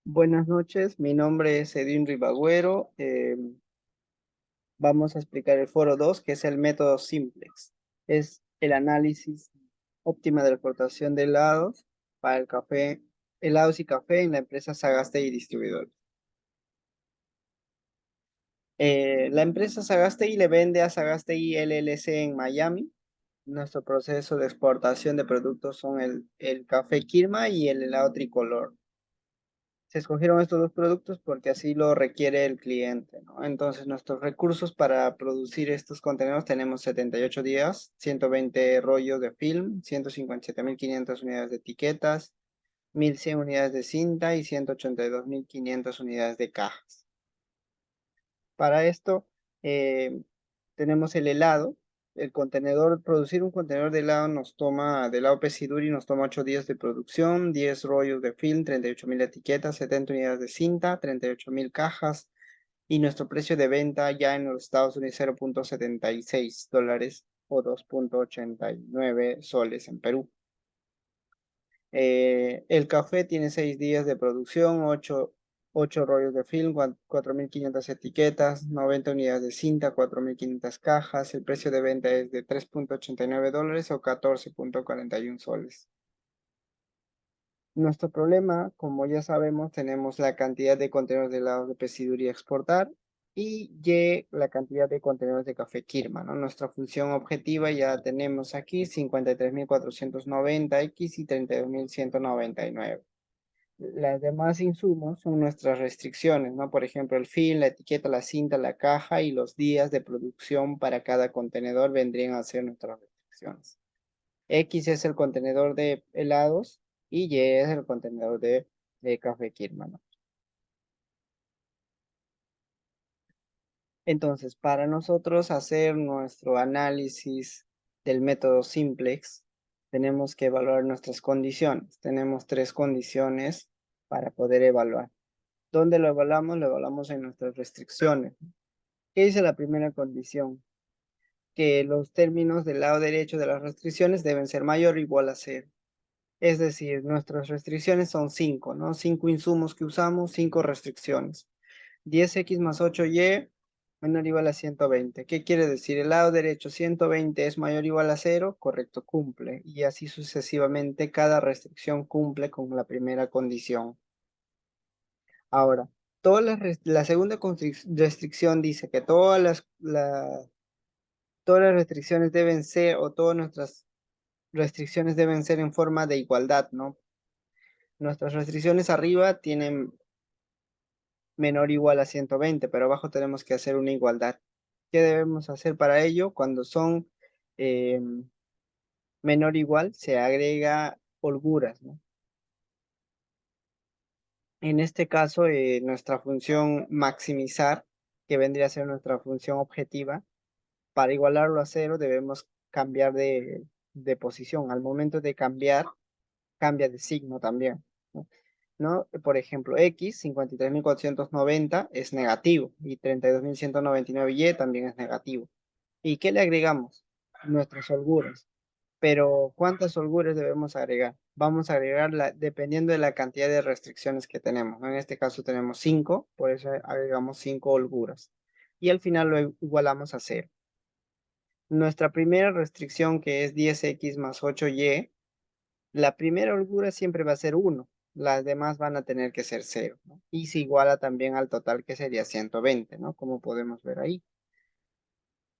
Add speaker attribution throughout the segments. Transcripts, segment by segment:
Speaker 1: Buenas noches, mi nombre es Edwin Ribagüero. Vamos a explicar el foro 2, que es el método simplex. Es el análisis óptima de la exportación de helados para el café, helados y café en la empresa Sagastey Distribuidores. La empresa Sagastey le vende a Sagastey LLC en Miami. Nuestro proceso de exportación de productos son el café Kirma y el helado tricolor. Se escogieron estos dos productos porque así lo requiere el cliente, ¿no? Entonces, nuestros recursos para producir estos contenedores tenemos 78 días, 120 rollos de film, 157.500 unidades de etiquetas, 1.100 unidades de cinta y 182.500 unidades de cajas. Para esto, eh, tenemos el helado. El contenedor, producir un contenedor de helado de helado Pesiduri nos toma 8 días de producción, 10 rollos de film, 38.000 etiquetas, 70 unidades de cinta, 38.000 cajas y nuestro precio de venta ya en los Estados Unidos $0.76 o 2.89 soles en Perú. El café tiene 6 días de producción, 8 rollos de film, 4.500 etiquetas, 90 unidades de cinta, 4.500 cajas. El precio de venta es de $3.89 o 14.41 soles. Nuestro problema, como ya sabemos, tenemos la cantidad de contenedores de helados de Pesiduri a exportar y la cantidad de contenedores de café Kirma, ¿no? Nuestra función objetiva ya tenemos aquí 53.490X y 32.199. Las demás insumos son nuestras restricciones, ¿no? Por ejemplo, el film, la etiqueta, la cinta, la caja y los días de producción para cada contenedor vendrían a ser nuestras restricciones. X es el contenedor de helados y Y es el contenedor de café Kirman, ¿no? Entonces, para nosotros hacer nuestro análisis del método simplex, tenemos que evaluar nuestras condiciones. Tenemos 3 condiciones para poder evaluar. ¿Dónde lo evaluamos? Lo evaluamos en nuestras restricciones. ¿Qué dice la primera condición? Que los términos del lado derecho de las restricciones deben ser mayor o igual a 0. Es decir, nuestras restricciones son 5, ¿no? 5 insumos que usamos, 5 restricciones. 10x más 8y menor o igual a 120. ¿Qué quiere decir? El lado derecho 120 es mayor o igual a 0, correcto, cumple. Y así sucesivamente, cada restricción cumple con la primera condición. Ahora, la segunda restricción dice que todas las restricciones deben ser, o todas nuestras restricciones deben ser en forma de igualdad, ¿no? Nuestras restricciones arriba tienen menor o igual a 120, pero abajo tenemos que hacer una igualdad. ¿Qué debemos hacer para ello? Cuando son eh, menor o igual, se agrega holguras, ¿no? En este caso, nuestra función maximizar, que vendría a ser nuestra función objetiva, para igualarlo a 0 debemos cambiar de posición. Al momento de cambiar, cambia de signo también, ¿no? ¿No? Por ejemplo, X, 53.490 es negativo y 32.199Y también es negativo. ¿Y qué le agregamos? Nuestras holguras. Pero ¿cuántas holguras debemos agregar? Vamos a agregarla dependiendo de la cantidad de restricciones que tenemos, ¿no? En este caso tenemos 5, por eso agregamos 5 holguras. Y al final lo igualamos a 0. Nuestra primera restricción, que es 10x más 8y, la primera holgura siempre va a ser 1. Las demás van a tener que ser 0, ¿no? Y se iguala también al total, que sería 120, ¿no? Como podemos ver ahí.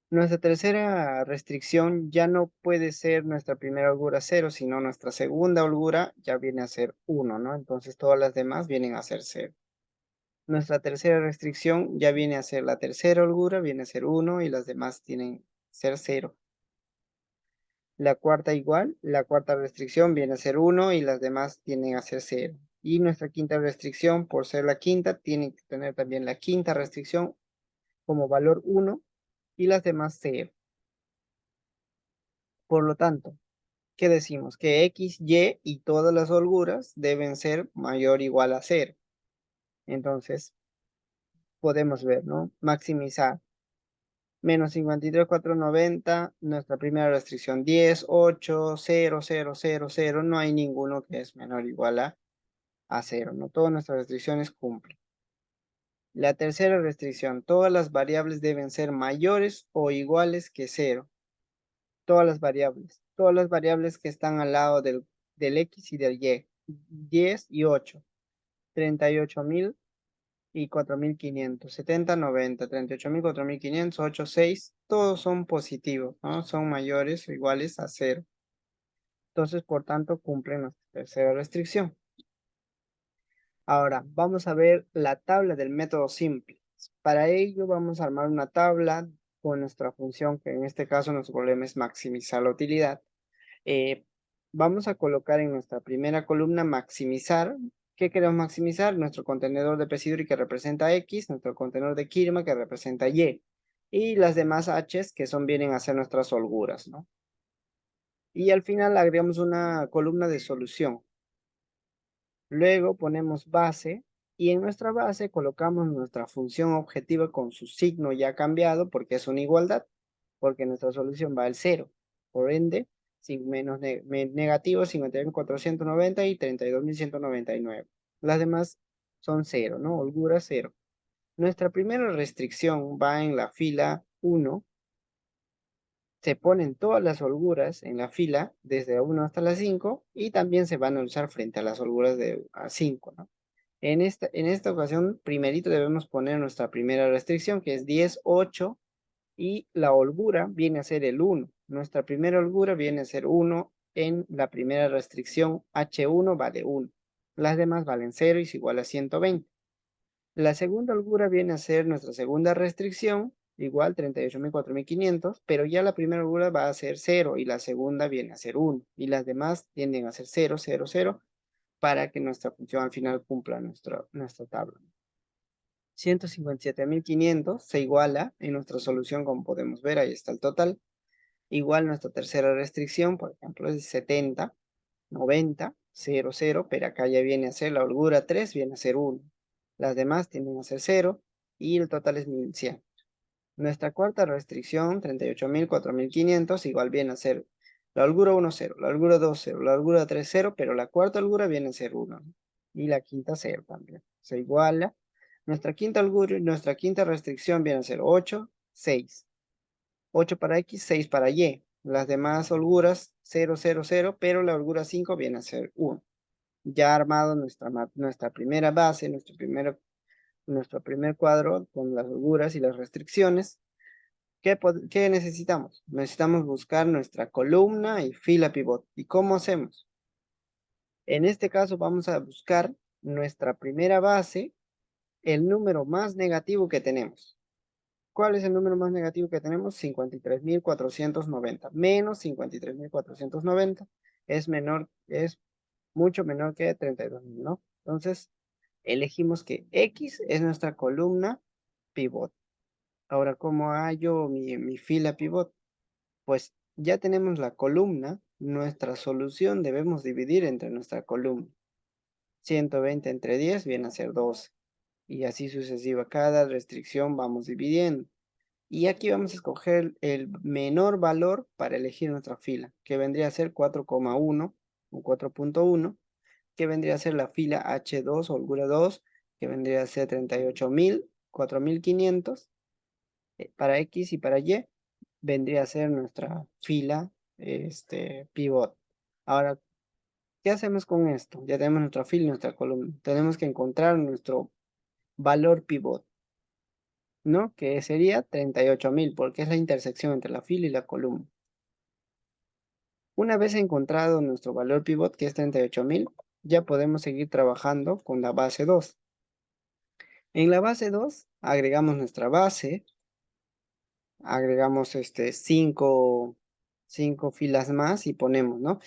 Speaker 1: Nuestra tercera restricción ya no puede ser nuestra primera holgura 0, sino nuestra segunda holgura ya viene a ser 1, ¿no? Entonces todas las demás vienen a ser 0. Nuestra tercera restricción ya viene a ser la tercera holgura, viene a ser 1 y las demás tienen que ser 0. La cuarta igual, la cuarta restricción viene a ser 1 y las demás tienen a ser 0. Y nuestra quinta restricción, por ser la quinta, tiene que tener también la quinta restricción como valor 1 y las demás 0. Por lo tanto, ¿qué decimos? Que X, Y y todas las holguras deben ser mayor o igual a 0. Entonces, podemos ver, ¿no? Maximizar. Menos 53.490, nuestra primera restricción 10, 8, 0, 0, 0, 0. No hay ninguno que es menor o igual a a 0, ¿no? Todas nuestras restricciones cumplen. La tercera restricción, todas las variables deben ser mayores o iguales que 0. Todas las variables que están al lado del X y del Y. 10 y 8, 38.000 y 4.500, 70, 90, 38.000, 4.500, 8, 6, todos son positivos, ¿no? Son mayores o iguales a 0. Entonces, por tanto, cumplen nuestra tercera restricción. Ahora, vamos a ver la tabla del método simple. Para ello, vamos a armar una tabla con nuestra función, que en este caso nuestro problema es maximizar la utilidad. Vamos a colocar en nuestra primera columna maximizar. ¿Qué queremos maximizar? Nuestro contenedor de Pesidri que representa X, nuestro contenedor de Kirma que representa Y, y las demás H's que vienen a ser nuestras holguras, ¿no? Y al final agregamos una columna de solución. Luego ponemos base y en nuestra base colocamos nuestra función objetiva con su signo ya cambiado porque es una igualdad, porque nuestra solución va al 0. Por ende, sin menos negativo, 51.490 y 32.199. Las demás son 0, ¿no? Holgura 0. Nuestra primera restricción va en la fila 1. Se ponen todas las holguras en la fila, desde la 1 hasta la 5, y también se van a usar frente a las holguras de a 5, ¿no? En esta ocasión, primerito debemos poner nuestra primera restricción, que es 10, 8, y la holgura viene a ser el 1. Nuestra primera holgura viene a ser 1 en la primera restricción, H1 vale 1. Las demás valen 0 y es igual a 120. La segunda holgura viene a ser nuestra segunda restricción, igual 38.000, 4.500, pero ya la primera holgura va a ser 0 y la segunda viene a ser 1. Y las demás tienden a ser 0, 0, 0, para que nuestra función al final cumpla nuestra tabla. 157.500 se iguala en nuestra solución, como podemos ver, ahí está el total. Igual nuestra tercera restricción, por ejemplo, es 70, 90, 0, 0, pero acá ya viene a ser la holgura 3, viene a ser 1. Las demás tienden a ser 0 y el total es 1.100. Nuestra cuarta restricción, 38.000, 4.500, igual viene a ser la holgura 1, 0, la holgura 2, 0, la holgura 3, 0, pero la cuarta holgura viene a ser 1. Y la quinta 0 también. Se iguala. Nuestra quinta holgura y nuestra quinta restricción viene a ser 8, 6. 8 para X, 6 para Y. Las demás holguras 0, 0, 0, pero la holgura 5 viene a ser 1. Ya armado nuestra primera base, nuestro primer cuadro con las holguras y las restricciones. ¿Qué necesitamos? Necesitamos buscar nuestra columna y fila pivot. ¿Y cómo hacemos? En este caso vamos a buscar nuestra primera base, el número más negativo que tenemos. ¿Cuál es el número más negativo que tenemos? 53.490. Menos 53.490 es mucho menor que 32.000, ¿no? Entonces, elegimos que X es nuestra columna pivot. Ahora, ¿cómo hallo mi fila pivot? Pues ya tenemos la columna, nuestra solución debemos dividir entre nuestra columna. 120 entre 10 viene a ser 12. Y así sucesiva. Cada restricción vamos dividiendo. Y aquí vamos a escoger el menor valor para elegir nuestra fila, que vendría a ser 4,1 o 4.1, que vendría a ser la fila H2, holgura 2, que vendría a ser 38.000, 4.500. Para X y para Y vendría a ser nuestra fila pivot. Ahora, ¿qué hacemos con esto? Ya tenemos nuestra fila y nuestra columna. Tenemos que encontrar nuestro valor pivot, ¿no? Que sería 38.000, porque es la intersección entre la fila y la columna. Una vez encontrado nuestro valor pivot, que es 38.000, ya podemos seguir trabajando con la base 2. En la base 2 agregamos nuestra base, agregamos 5 filas más y ponemos, ¿no?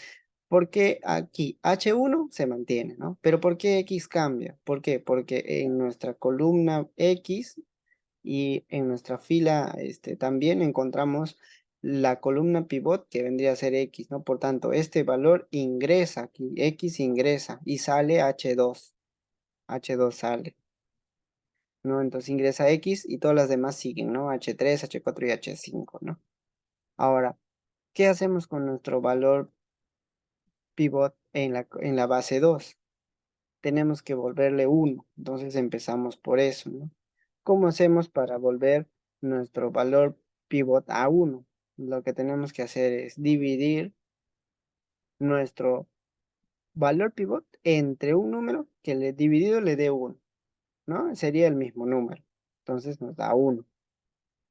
Speaker 1: Porque aquí H1 se mantiene, ¿no? Pero ¿por qué X cambia? ¿Por qué? Porque en nuestra columna X y en nuestra fila también encontramos la columna pivot que vendría a ser X, ¿no? Por tanto, este valor ingresa aquí, X ingresa y sale H2. H2 sale, ¿no? Entonces ingresa X y todas las demás siguen, ¿no? H3, H4 y H5, ¿no? Ahora, ¿qué hacemos con nuestro valor pivot en la base 2? tenemos que volverle 1. Entonces empezamos por eso, ¿no? ¿Cómo hacemos para volver nuestro valor pivot a 1? Lo que tenemos que hacer es dividir nuestro valor pivot entre un número que le dividido le dé 1, ¿no? Sería el mismo número. Entonces nos da 1.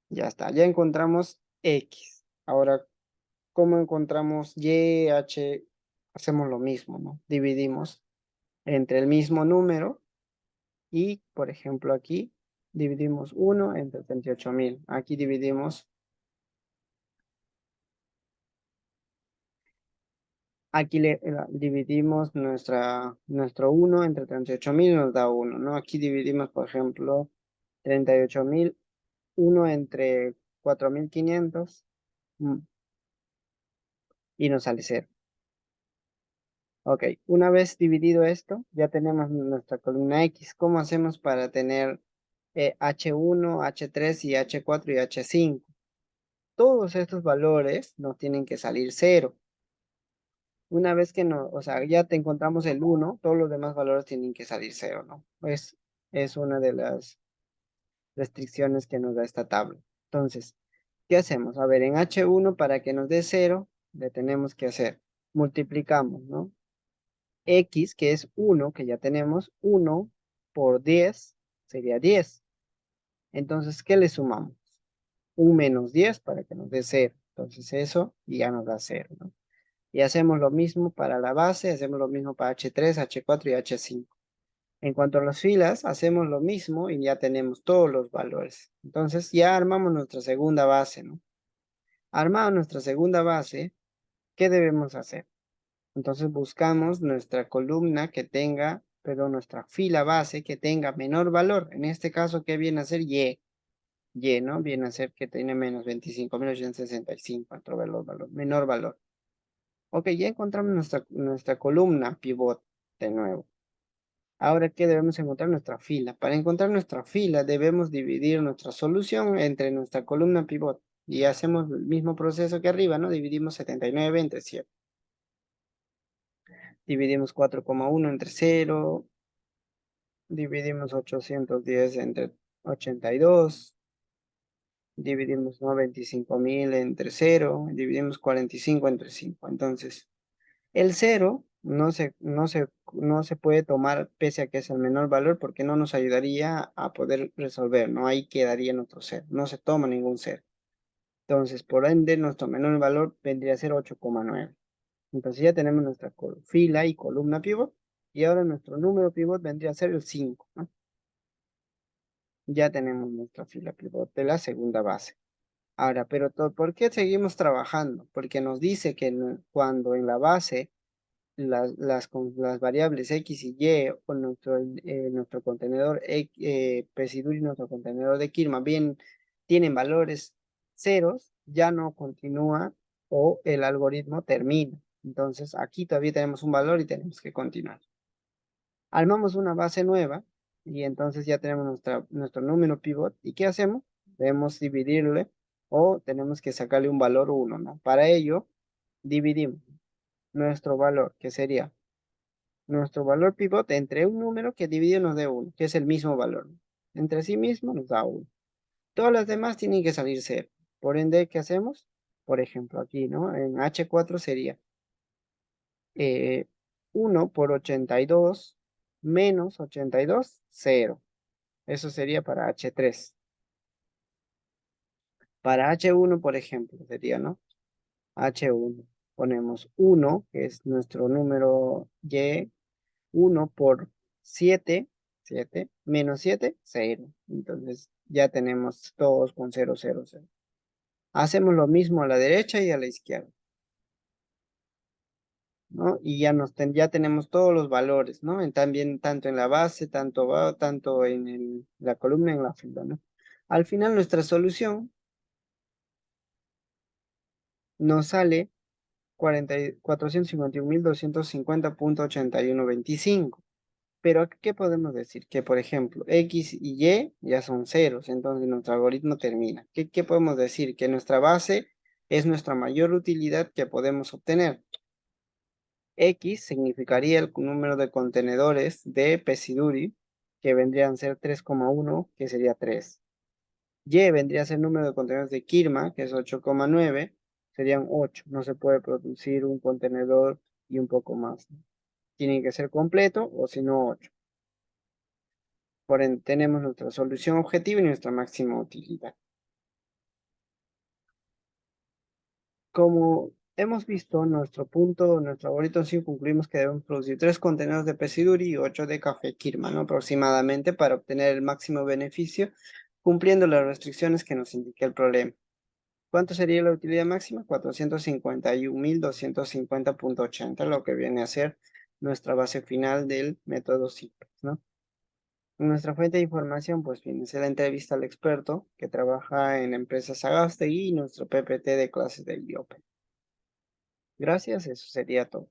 Speaker 1: Ya está, ya encontramos X. Ahora, ¿cómo encontramos Y, H? Hacemos lo mismo, ¿no? Dividimos entre el mismo número y, por ejemplo, aquí dividimos 1 entre 38.000. Aquí dividimos, aquí dividimos nuestro 1 entre 38.000 nos da 1, ¿no? Aquí dividimos, por ejemplo, 38.000, 1 entre 4.500 mm, y nos sale 0. Ok, una vez dividido esto, ya tenemos nuestra columna X. ¿Cómo hacemos para tener H1, H3 y H4 y H5? Todos estos valores nos tienen que salir 0. Una vez que no, o sea, ya te encontramos el 1, todos los demás valores tienen que salir 0, ¿no? Es una de las restricciones que nos da esta tabla. Entonces, ¿qué hacemos? A ver, en H1 para que nos dé 0, le tenemos que hacer, multiplicamos, ¿no? X, que es 1, que ya tenemos, 1 por 10 sería 10. Entonces, ¿qué le sumamos? Un menos 10 para que nos dé 0. Entonces eso ya nos da 0, ¿no? Y hacemos lo mismo para la base, hacemos lo mismo para H3, H4 y H5. En cuanto a las filas, hacemos lo mismo y ya tenemos todos los valores. Entonces ya armamos nuestra segunda base, ¿no? Armada nuestra segunda base, ¿qué debemos hacer? Entonces buscamos nuestra columna que tenga, perdón, nuestra fila base que tenga menor valor. En este caso, ¿qué viene a ser? Y. Y, ¿no? Viene a ser que tiene menos 25.865, otro valor, menor valor. Ok, ya encontramos nuestra columna pivot de nuevo. Ahora, ¿qué debemos encontrar? Nuestra fila. Para encontrar nuestra fila, debemos dividir nuestra solución entre nuestra columna pivot. Y hacemos el mismo proceso que arriba, ¿no? Dividimos 79 entre 7. Dividimos 4,1 entre 0. Dividimos 810 entre 82. Dividimos, ¿no? 25.000 entre 0. Dividimos 45 entre 5. Entonces, el 0 no se puede tomar pese a que es el menor valor porque no nos ayudaría a poder resolver, ¿no? Ahí quedaría nuestro 0. No se toma ningún 0. Entonces, por ende, nuestro menor valor vendría a ser 8,9. Entonces ya tenemos nuestra fila y columna pivot. Y ahora nuestro número pivot vendría a ser el 5, ¿no? Ya tenemos nuestra fila pivot de la segunda base. Ahora, pero ¿por qué seguimos trabajando? Porque nos dice que cuando en la base las variables X y Y o nuestro contenedor Pesidur y nuestro contenedor de Kirman bien tienen valores ceros, ya no continúa o el algoritmo termina. Entonces aquí todavía tenemos un valor y tenemos que continuar. Armamos una base nueva y entonces ya tenemos nuestro número pivot. ¿Y qué hacemos? Debemos dividirle o tenemos que sacarle un valor 1, ¿no? Para ello, dividimos nuestro valor, que sería nuestro valor pivot entre un número que dividido nos dé 1, que es el mismo valor. Entre sí mismo nos da 1. Todas las demás tienen que salir 0. Por ende, ¿qué hacemos? Por ejemplo, aquí, ¿no? En H4 sería 1 por 82 menos 82, 0. Eso sería para H3. Para H1, por ejemplo, sería, ¿no? H1. Ponemos 1, que es nuestro número Y, 1 por 7, 7, menos 7, 0. Entonces ya tenemos todos con 0, 0, 0. Hacemos lo mismo a la derecha y a la izquierda, ¿no? Y ya tenemos todos los valores, ¿no? También tanto en la base, tanto en la columna, en la fila, ¿no? Al final nuestra solución nos sale 451.250.8125. Pero, ¿qué podemos decir? Que, por ejemplo, X y Y ya son ceros, entonces nuestro algoritmo termina. ¿Qué podemos decir? Que nuestra base es nuestra mayor utilidad que podemos obtener. X significaría el número de contenedores de Pesiduri, que vendrían a ser 3,1, que sería 3. Y vendría a ser el número de contenedores de Kirma, que es 8,9, serían 8. No se puede producir un contenedor y un poco más, ¿no? Tiene que ser completo o si no 8. Por ende, tenemos nuestra solución objetiva y nuestra máxima utilidad. Como hemos visto, nuestro algoritmo sí concluimos que debemos producir 3 contenedores de Pesiduri y 8 de café Kirman, ¿no? Aproximadamente para obtener el máximo beneficio, cumpliendo las restricciones que nos indica el problema. ¿Cuánto sería la utilidad máxima? 451.250.80, lo que viene a ser nuestra base final del método simplex, ¿no? Nuestra fuente de información, pues viene a ser la entrevista al experto que trabaja en la empresa Sagasta y nuestro PPT de clases del IOPE. Gracias, eso sería todo.